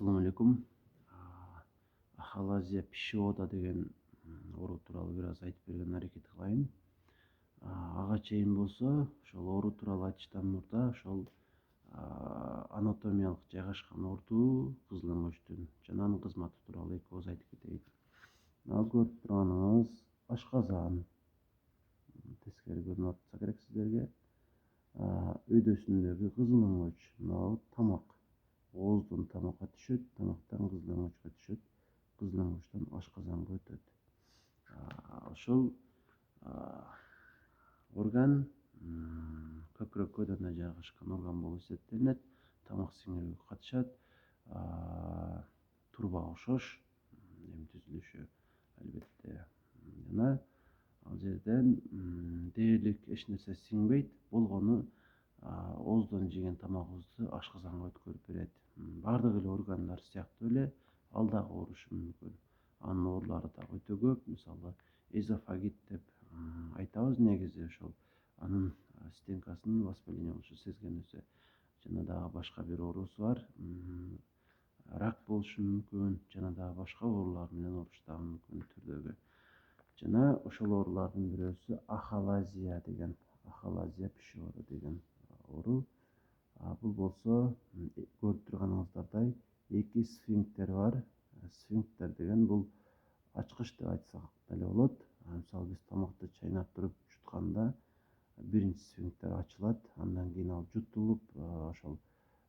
Assalamu alaikum. Ахалазия пишиода деген оору тууралуу бир аз айтып берген аракет кылайын. Ага чейин болсо ошол оору тууралуу айтыштан мурда ошол анатомиялык жайгашкан орду кызыл өңөчтүн жана анын кызматы тууралуу эки ооз айтып кетейин. Ал көрүп турганыңыз ашказан. Тескери көрүнүп атса керек сиздерге. Өйдөсүндөгү кызыл өңөч, мына тамак. Ооздон тамакка түшөт, тамактан кызыл өңөчкө түшөт, кызыл өңөчтөн ашказанга өтөт. Ошол орган көкүрөккө жайгашкан орган болуп эсептелинет. Тамак сиңирүүгө катышат. Турба окшош, эми түзүлүшү албетте. Жана ал жерден дээрлик эч нерсе сиңбейт, болгону ооздон жеген тамагыбызды ашказанга өткөрүп берет. Бардык эле органдар сыяктуу эле ал дагы оорушу мүмкүн. Анын оорулары дагы өтө көп. Мисалы, эзофагит деп айтабыз негизи ошол анын стенкасынын воспаление болушу сезгенибизде. Жана дагы башка бир оорусу бар. Рак болушу мүмкүн, жана дагы башка оорулар менен оорушу дагы мүмкүн түрдөгү. Жана ошол оорулардын бирөөсү ахалазия деген, ахалазия пишиода деген оору. Бул болсо көрүп турганыңыздардай эки сфинктер бар. Сфинктер деген бул ачкыч деп айтсак деле болот. Мисалы биз тамакты чайнап туруп жутканда биринчи сфинктер ачылат, андан кийин ал жутулуп, ошол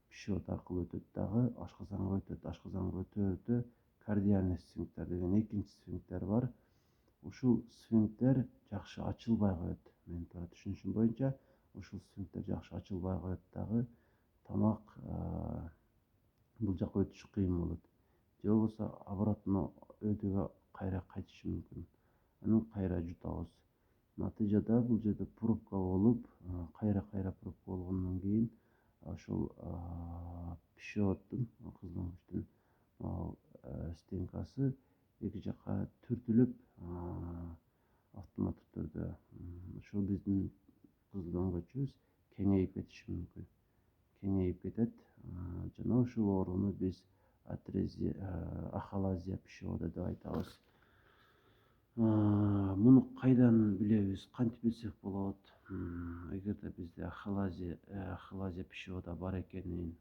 пищевод аркылуу өтөт дагы ашказанга өтөт. Ашказанга өтө кардиальный сфинктер деген экинчи сфинктер бар. Ушул сфинктер жакшы ачылбай коет. Менин туура түшүнүшүм боюнча, ушул сфинктер жакшы ачылбай коет дагы тамак бул жака өтүшү кыйын болот. Же болбосо оборотно өйдөгө кайра кайтышы мүмкүн. Анан кайра жутабыз. Натыйжада бул жерде пробка болуп, кайра пробка болгондон кийин ошол пищеводдун, кызыл өңөчтүн стенкасы эки жакка түртүлүп, автоматтык түрдө ошол биздин кызыл өңөчүбүз кеңейип кетиши мүмкүн. Кеңейип кетет. Жана ушул ооруну биз ахалазия пищевода деп айтабыз. Муну кайдан билебиз, кантип билсек болот? Эгерде бизде ахалазия пищевода бар экенин,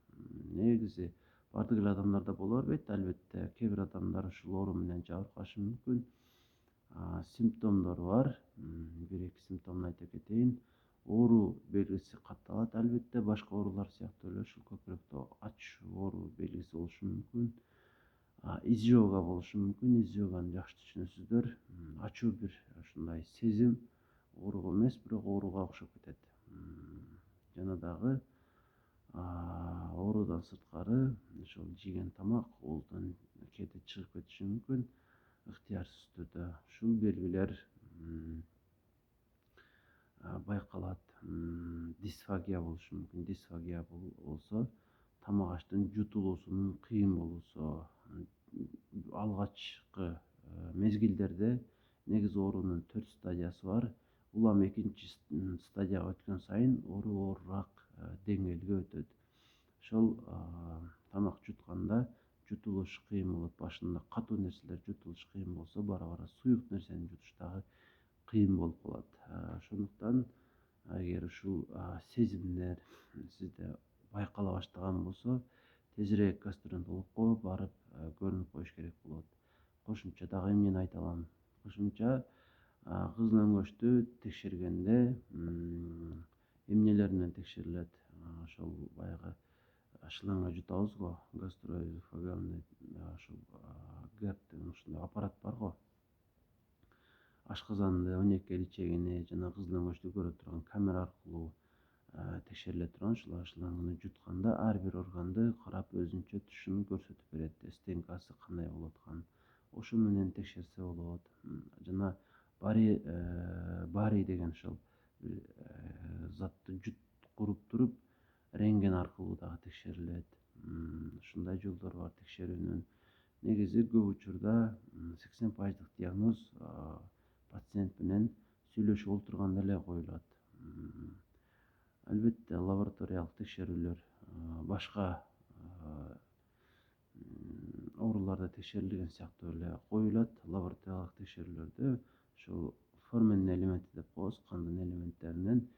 негизи бардык эле адамдарда боло бербейт, албетте. Кээ бир адамдар ушул оору менен жабыркашы мүмкүн. Симптомдору бар. Бир-эки симптомун айтып кетейин. Оору белгиси катталат, албетте. Башка оорулар сыяктуу эле ушул көкүрөктө ачышуу оору белгиси болушу мүмкүн. Изжога болушу мүмкүн. Изжоганы жакшы түшүнөсүздөр. Ачуу бир ушундай сезим, ооруга эмес, бирок ооруга окшоп кетет. Жана дагы оорудан сырткары ошол жеген тамак ооздон кээде чыгып кетиши мүмкүн, ыктыярсыз түрдө. Ушул белгилер байкалат. Дисфагия болушу мүмкүн. Дисфагия болсо тамак аштын жутулуусунун кыйын болуусу. Алгачкы мезгилдерде негизи оорунун 4 стадиясы бар. Улам экинчи стадияга өткөн сайын оору оорураак деңгээлге өтөт. Ошол тамак жутканда жутулуш кыйын болот. Башында катуу нерселер жутулуш кыйын болсо, бара суюк нерсени жутуш дагы кыйын болуп калат. Ошондуктан эгер ушул сезимдер сизде байкала баштаган болсо, тезирээк гастрентологко барып көрүнүп коюш керек болот. Кошумча дагы эмнени айта алам? Кошумча кызыл өңөчтү текшергенде эмнелер менен текшерилет? Ошол баягы шланга жутабыз го, гастроэзофагеальный ошол гэп деген ушундай аппарат бар го. Ашказанды, онекел ичегини жана кызыл өңөчтү көрө турган камера аркылуу текшериле турган ушул шланганы жутканда ар бир органды карап өзүнчө түшүнүп көрсөтүп берет. Стенкасы кандай болуп атканын. Ошо менен текшерсе болот. Жана барий деген ошол затты куруп туруп рентген аркылуу дагы текшерилет. Ушундай жолдору бар текшерүүнүн. Негизи көп учурда 80% диагноз пациент менен сүйлөшүп олтурганда эле коюлат. Албетте лабораториялык текшерүүлөр башка ооруларда текшерилген сыяктуу эле коюлат лабораториялык текшерүүлөрдө. Ушул форменин элементи деп коебуз, кандын элементтеринен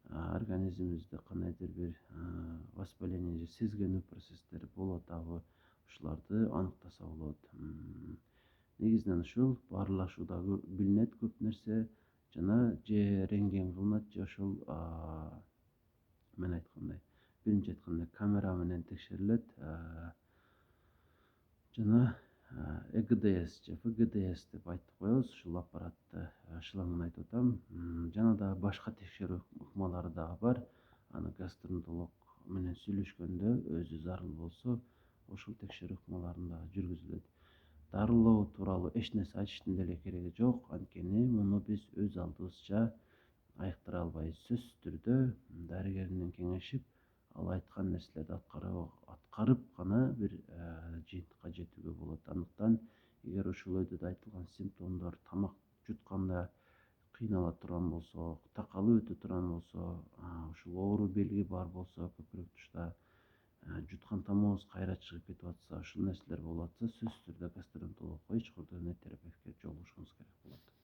организмибизде кандайдыр бир воспаление же сезгенүү процесстери болуп атабы, ушуларды аныктаса болот. Негизинен ушул баарлашууда билинет көп нерсе, жана же рентген кылынат, же ошол мен айткандай, биринчи айткандай камера менен текшерилет, жана ЭГДС же ФГДС деп айтып коебуз. Ушул аппаратты шылаңын айтып атам. Жана дагы башка текшерүү ыкмалары дагы бар. Аны гастроэнтеролог менен сүйлөшкөндө өзү зарыл болсо, ошол текшерүү ыкмаларын дагы жүргүзүлөт. Дарылоо тууралуу эч нерсе айтыштын деле кереги жок, анткени муну биз өз алдыбызча айыктыра албайбыз. Сөзсүз түрдө дарыгер менен кеңешип, ал айткан нерселерди аткарып гана бир жыйынтыкка жетүүгө болот. Андыктан эгер ушул өйдөдө айтылган симптомдор тамак жутканда кыйнала турган болсо, такалып өтө турган болсо, ушул оору белги бар болсо, көкүрөк тушта жуткан тамагыбыз кайра чыгып кетип атса, ушул нерселер болуп атса, сөзсүз түрдө гастроэнтерологко, ичкордон терапевтке жолугушуңуз керек болот.